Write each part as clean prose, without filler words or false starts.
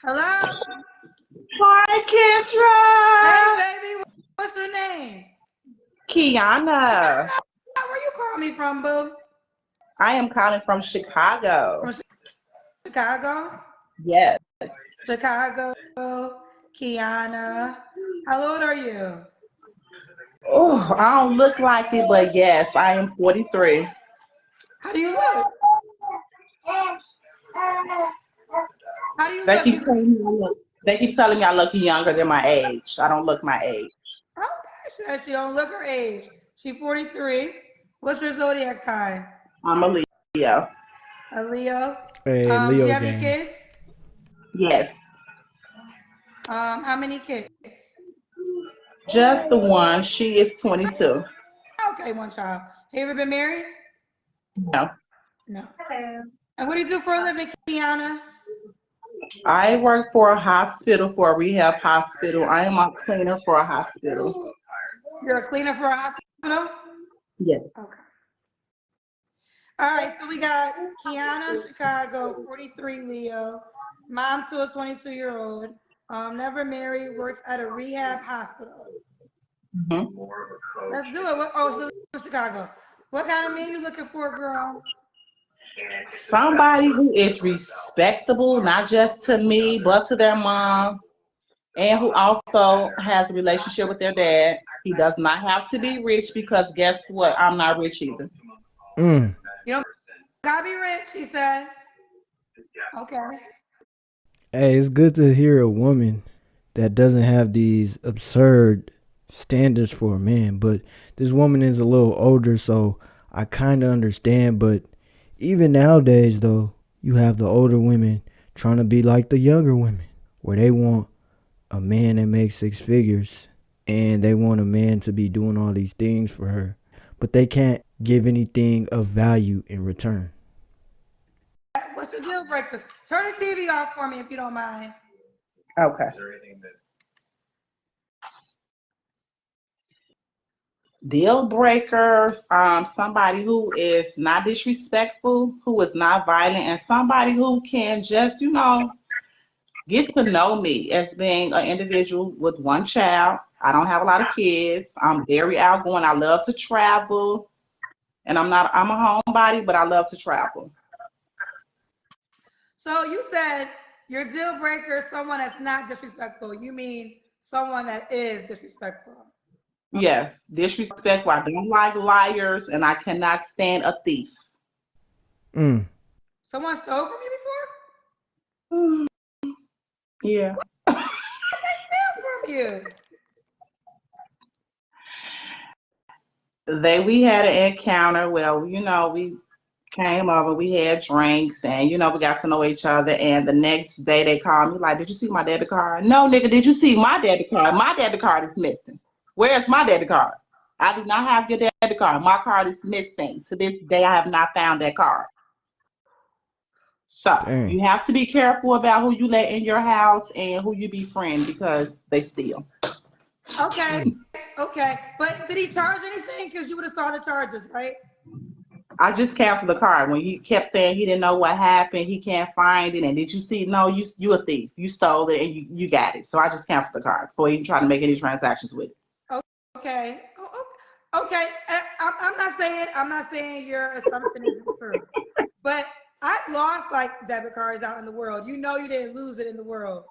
Hello? Hi, Hey, Kendra. baby. What's your name? Kiana. Kiana. Where you calling me from, boo? I am calling from Chicago. From Chicago? Yes. Chicago. Kiana. How old are you? Oh, I don't look like it, but yes, I am 43. How do you look? How do you They look? keep telling me I look. They keep telling me I look younger than my age. I don't look my age. Okay, she says she don't look her age. She 43. What's your zodiac sign? I'm a Leo. A Leo. Hey, Do you Leo have any gang. kids? Yes, How many kids? just the one. She is 22. Okay, one child. Have you ever been married? No, No. And what do you do for a living, Kiana? I work for a hospital, for a rehab hospital. I am a cleaner for a hospital. You're a cleaner for a hospital? Yes. Okay. All right, so we got Kiana, Chicago, 43, Leo, mom to a 22-year-old, never married, works at a rehab hospital. Mhm. Let's do it. So Chicago. What kind of man you looking for, girl? Somebody who is respectable, not just to me, but to their mom, and who also has a relationship with their dad. He does not have to be rich because guess what? I'm not rich either. Mm. You don't gotta be rich, he said. Okay. Hey, it's good to hear a woman that doesn't have these absurd standards for a man. But this woman is a little older, so I kind of understand. But even nowadays, though, you have the older women trying to be like the younger women, where they want a man that makes six figures and they want a man to be doing all these things for her, but they can't give anything of value in return. What's your deal breakers? Turn the TV off for me if you don't mind. Okay. Deal breakers, somebody who is not disrespectful, who is not violent, and somebody who can just, get to know me as being an individual with one child. I don't have a lot of kids. I'm very outgoing. I love to travel, and I'm a homebody, but I love to travel. So you said your deal breaker is someone that's not disrespectful. You mean someone that is disrespectful. Yes, disrespectful. I don't like liars, and I cannot stand a thief. Mm. Someone stole from you before? Yeah. Steal from you. We had an encounter. Well, we came over, we had drinks, and we got to know each other. And the next day they called me like, "Did you see my debit card?" No, nigga, did you see my debit card? My debit card is missing. Where's my debit card? I do not have your debit card. My card is missing. To this day, I have not found that card. So Dang. you have to be careful about who you let in your house and who you befriend because they steal. Okay. Mm. Okay. But did he charge anything? Because you would have saw the charges, right? I just canceled the card when he kept saying he didn't know what happened. He can't find it. And did you see? No, you a thief. You stole it and you got it. So I just canceled the card before even trying to make any transactions with it. Okay. Okay. I'm not saying your assumption is true. But I've lost like debit cards out in the world. You know you didn't lose it in the world.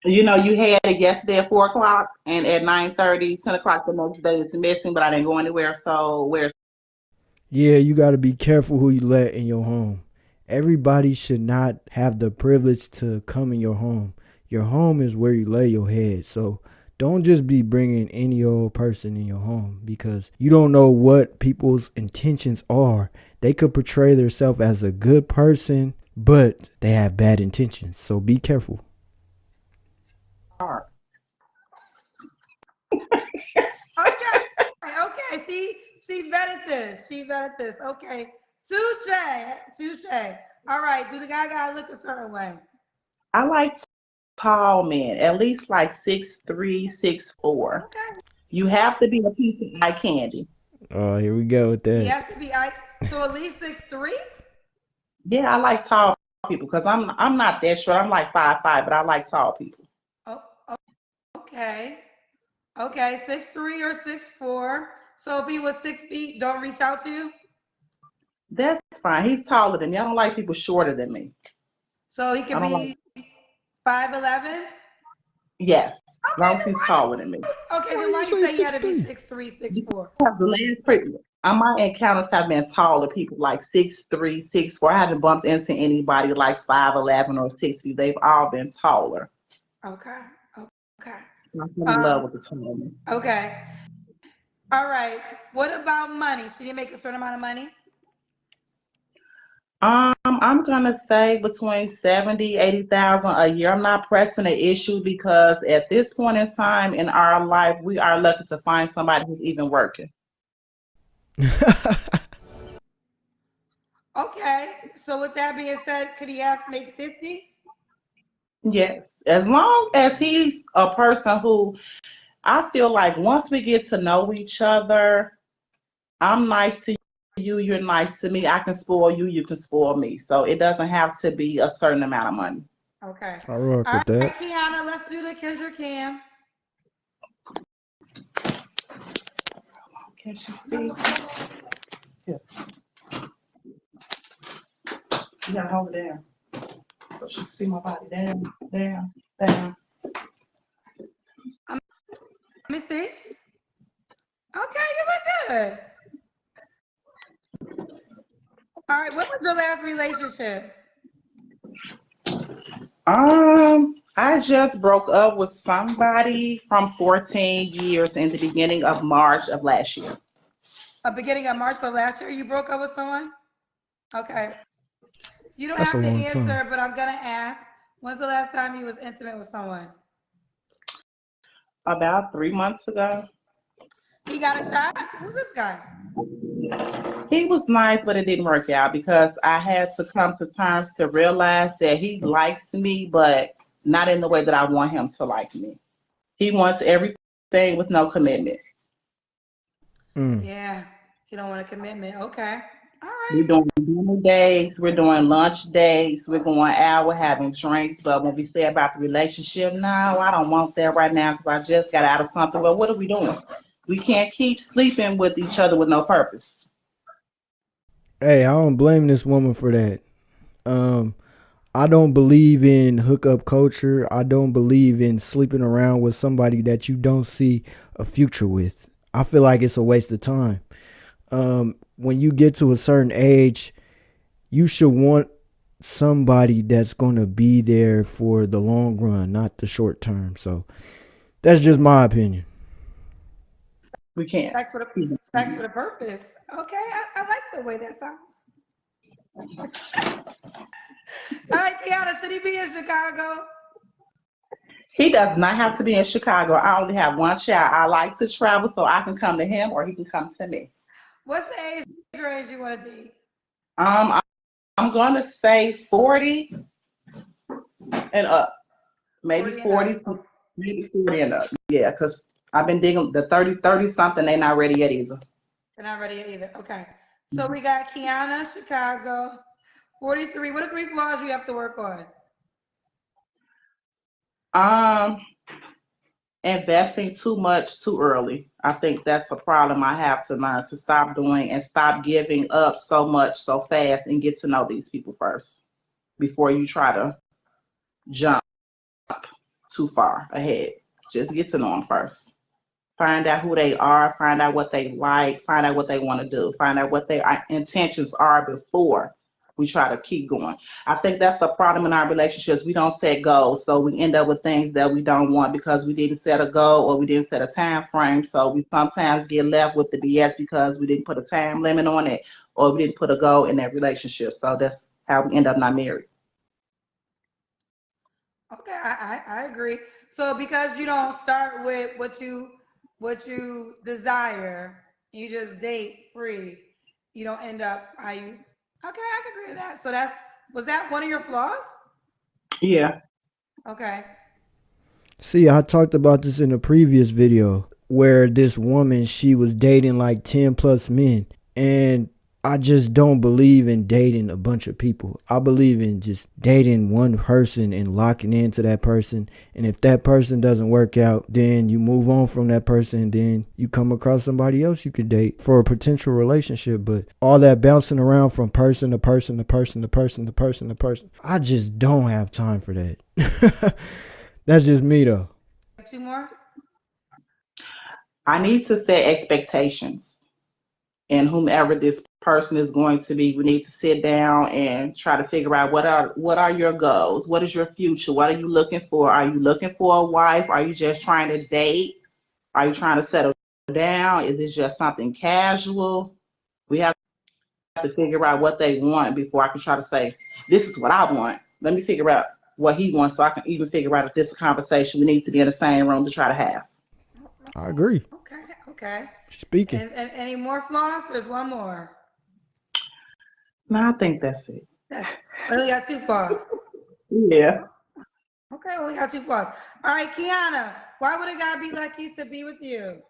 You had it yesterday at 4 o'clock, and at 9:30, 10 o'clock the next day it's missing, but I didn't go anywhere. So where's Yeah, you got to be careful who you let in your home. Everybody should not have the privilege to come in your home. Your home is where you lay your head. So don't just be bringing any old person in your home because you don't know what people's intentions are. They could portray themselves as a good person, but they have bad intentions. So be careful. the card? Okay. Okay. She vetted this. She vetted this. Okay. Touche. Touche. All right. Do the guy gotta look a certain way? I like tall men, at least like 6'3", 6'4". Okay. You have to be a piece of eye candy. Oh, here we go with He that. has to be so at least 6'3". Yeah, I like tall people because I'm not that short. I'm like 5'5", but I like tall people. Oh, okay. Okay, 6'3" or 6'4". So if he was 6 feet, don't reach out to you. That's fine. He's taller than me. I don't like people shorter than me. So he I could don't like. be 5'11". Yes, as Okay, long as then he's taller than me. Why then you why you say say he had six to be three? 6'3", 6'4"? Because the last people, my encounters have been taller people like 6'3", 6'4". I haven't bumped into anybody like 5'11" or 6 feet. They've all been taller. Okay. Okay. I fell in love Um, with the taller. okay. All right. What about money? Should you make a certain amount of money? I'm gonna say between 70, 80,000 a year. I'm not pressing the issue because at this point in time in our life, we are lucky to find somebody who's even working. Okay. So with that being said, could he have make 50? Yes, as long as he's a person who I feel like once we get to know each other, I'm nice to you, you're nice to me. I can spoil you, you can spoil me. So it doesn't have to be a certain amount of money. Okay. I rock All with that. right, Kiana, let's do the Kendra Cam. Can she see? Here, you gotta hold it down so she can see my body. Down, down, down. Let me see. Okay, you look good. All right, what was your last relationship? I just broke up with somebody from 14 years in the beginning of March of last year. Beginning of March of last year, you broke up with someone? Okay. You don't That's a have to long time. answer, but I'm gonna ask. When's the last time you was intimate with someone? About 3 months ago. He got a shot? Who's this guy? He was nice, but it didn't work out because I had to come to terms to realize that he likes me, but not in the way that I want him to like me. He wants everything with no commitment. Mm. Yeah, you don't want a commitment. Okay. All right. We're doing dinner days, we're doing lunch days, we're going out, we're having drinks. But when we say about the relationship, no, I don't want that right now because I just got out of something. Well, what are we doing? We can't keep sleeping with each other with no purpose. Hey, I don't blame this woman for that. Um, I don't believe in hookup culture. I don't believe in sleeping around with somebody that you don't see a future with. I feel like it's a waste of time. When you get to a certain age, you should want somebody that's going to be there for the long run, not the short term. So that's just my opinion. We can't. Sex for the purpose. Okay, I like the way that sounds. All right, Kiana, should he be in Chicago? He does not have to be in Chicago. I only have one child. I like to travel so I can come to him or he can come to me. What's the age range you want to date? I- I'm going to say 40 and up. Maybe 40 and up. 40, maybe 40 and up. Yeah, because I've been digging the 30 something. They're not ready yet either. They're not ready yet either. Okay. So we got Kiana, Chicago, 43. What are 3 flaws you have to work on? Um, Investing too much too early. I think that's a problem I have to learn to stop doing and stop giving up so much so fast and get to know these people first before you try to jump too far ahead. Just get to know them first. Find out who they are, find out what they like, find out what they want to do, find out what their intentions are before we try to keep going. I think that's the problem in our relationships. We don't set goals, so we end up with things that we don't want because we didn't set a goal or we didn't set a time frame. So we sometimes get left with the BS because we didn't put a time limit on it or we didn't put a goal in that relationship. So that's how we end up not married. Okay, I agree. So because you don't start with what you desire, you just date free. You don't end up how you. Okay, I can agree with that. So was that one of your flaws? Yeah. Okay. See, I talked about this in a previous video where this woman, she was dating like 10 plus men. And I just don't believe in dating a bunch of people. I believe in just dating one person and locking into that person. And if that person doesn't work out, then you move on from that person and then you come across somebody else you could date for a potential relationship. But all that bouncing around from person to person to person to person to person to person, I just don't have time for that. That's just me though. Two more. I need to set expectations. And whomever this person is going to be, we need to sit down and try to figure out what are your goals? What is your future? What are you looking for? Are you looking for a wife? Are you just trying to date? Are you trying to settle down? Is it just something casual? We have to figure out what they want before I can try to say, this is what I want. Let me figure out what he wants so I can even figure out if this is a conversation we need to be in the same room to try to have. I agree. Okay, okay. Speaking. And any more flaws? There's one more. No, I think that's it. I only got two flaws. Yeah. Okay, only got two flaws. All right, Kiana, why would a guy be lucky to be with you?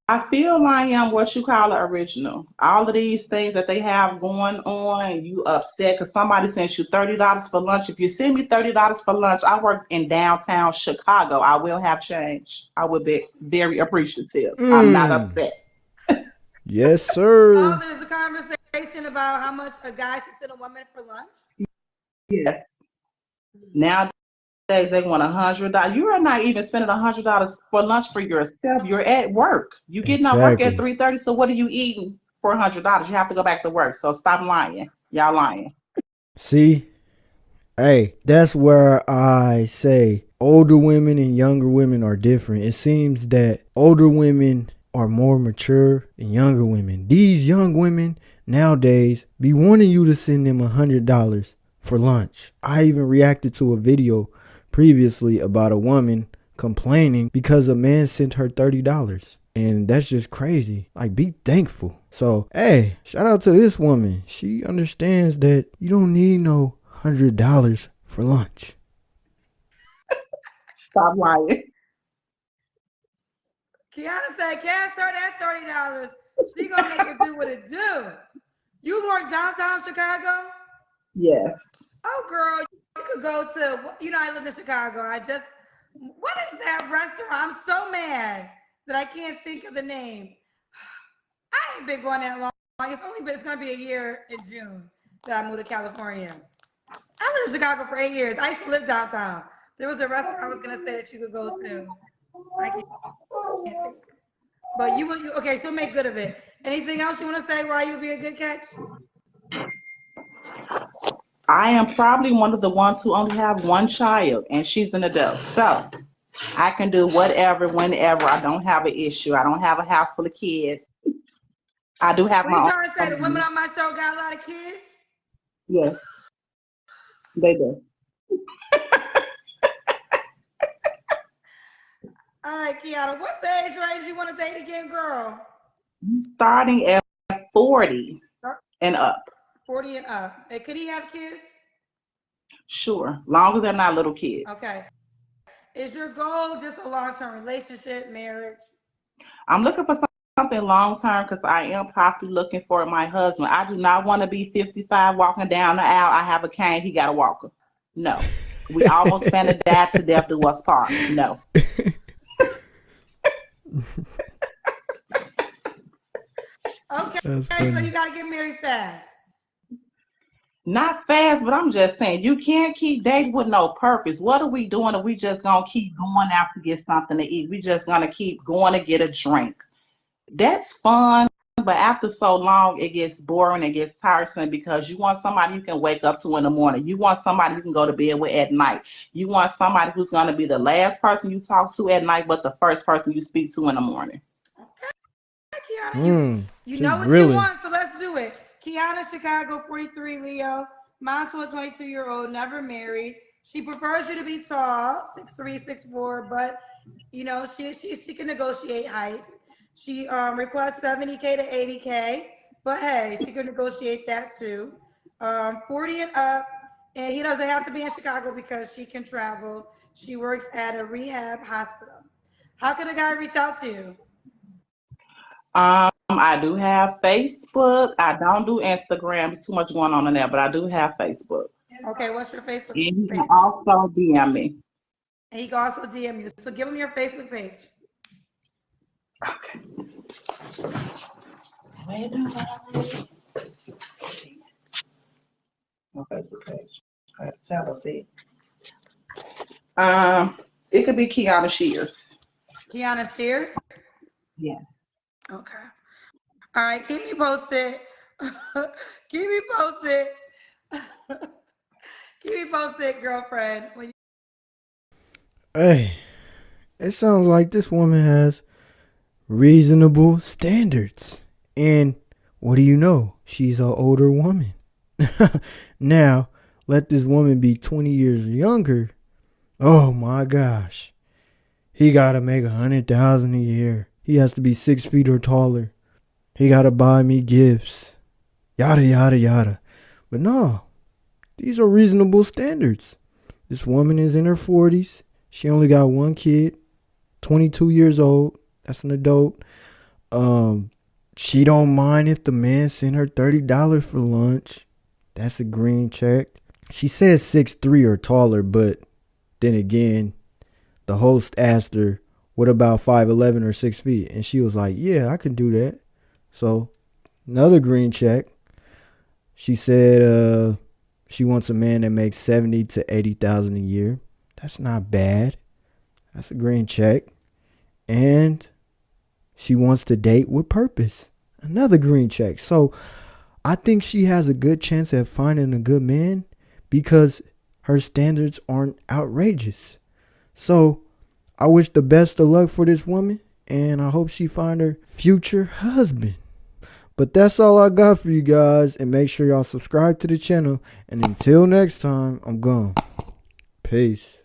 I feel like I'm what you call an original. All of these things that they have going on, you upset because somebody sent you $30 for lunch. If you send me $30 for lunch, I work in downtown Chicago. I will have change. I will be very appreciative. I'm not Mm. upset. Yes, Oh, sir. there's a conversation about how much a guy should send a woman for lunch. Yes. Nowadays they want $100. You are not even spending $100 for lunch for yourself. You're at work. You getting off work at Exactly. 3:30. So what are you eating for $100? You have to go back to work. So stop lying. Y'all lying. See, hey, that's where I say older women and younger women are different. It seems that older women are more mature than younger women. These young women nowadays be wanting you to send them $100 for lunch. I even reacted to a video previously about a woman complaining because a man sent her $30. And that's just crazy. Like, be thankful. So, hey, shout out to this woman. She understands that you don't need no $100 for lunch. Stop lying. Kiana said, cash her that $30. She gonna make it do what it do. You work downtown Chicago? Yes. Oh, girl, you could go to, I live in Chicago. What is that restaurant? I'm so mad that I can't think of the name. I ain't been going that long. It's going to be a year in June that I moved to California. I lived in Chicago for 8 years. I used to live downtown. There was a restaurant I was going to say that you could go to. I can't think. But okay, she'll make good of it. Anything else you want to say why you would be a good catch? I am probably one of the ones who only have one child, and she's an adult. So I can do whatever, whenever. I don't have an issue. I don't have a house full of kids. I do have What are you my trying to say? own The women money. on my show got a lot of kids? Yes, they do. All right, Kiana, what's the age range you want to date again, girl? Starting at 40 and up. 40 and up. And could he have kids? Sure, long as they're not little kids. Okay. Is your goal just a long-term relationship, marriage? I'm looking for something long term because I am possibly looking for my husband. I do not want to be 55 walking down the aisle. I have a cane. He got a walker. No. We almost finna die to death do us part. No. Okay, That's so you funny. gotta get married fast. Not fast, but I'm just saying you can't keep dating with no purpose. What are we doing? Are we just gonna keep going out to get something to eat? We just gonna keep going to get a drink. That's fun, but after so long, it gets boring, it gets tiresome because you want somebody you can wake up to in the morning. You want somebody you can go to bed with at night. You want somebody who's going to be the last person you talk to at night, but the first person you speak to in the morning. Okay, Kiana, you She know what you grilling. want, so let's do it. Kiana, Chicago, 43, Leo. Mom to a 22-year-old, never married. She prefers you to be tall, 6'3", 6'4", but she can negotiate height. She requests 70K to 80K, but hey, she can negotiate that too. 40 and up, and he doesn't have to be in Chicago because she can travel. She works at a rehab hospital. How can a guy reach out to you? I do have Facebook. I don't do Instagram. There's too much going on in there, but I do have Facebook. Okay, what's your Facebook And you can page? also DM me. And he can also DM you. So give him your Facebook page. Okay. Wait a minute. My Facebook page. All right, tell us it. It could be Kiana Shears. Kiana Shears? Yeah. Okay. All right, keep me posted. Keep me posted. Keep me posted, girlfriend. Hey, it sounds like this woman has reasonable standards. And what do you know? She's an older woman. Now, let this woman be 20 years younger. Oh my gosh. He gotta make 100,000 a year. He has to be 6 feet or taller. He gotta buy me gifts. Yada yada yada. But no, these are reasonable standards. This woman is in her 40s. She only got one kid, 22 years old. That's an adult. She don't mind if the man send her $30 for lunch. That's a green check. She says 6'3" or taller, but then again, the host asked her, what about 5'11" or 6 feet? And she was like, yeah, I can do that. So, another green check. She said she wants a man that makes 70 to 80,000 a year. That's not bad. That's a green check. And she wants to date with purpose. Another green check. So I think she has a good chance at finding a good man because her standards aren't outrageous. So I wish the best of luck for this woman, and I hope she find her future husband. But that's all I got for you guys, and make sure y'all subscribe to the channel. And until next time, I'm gone. Peace.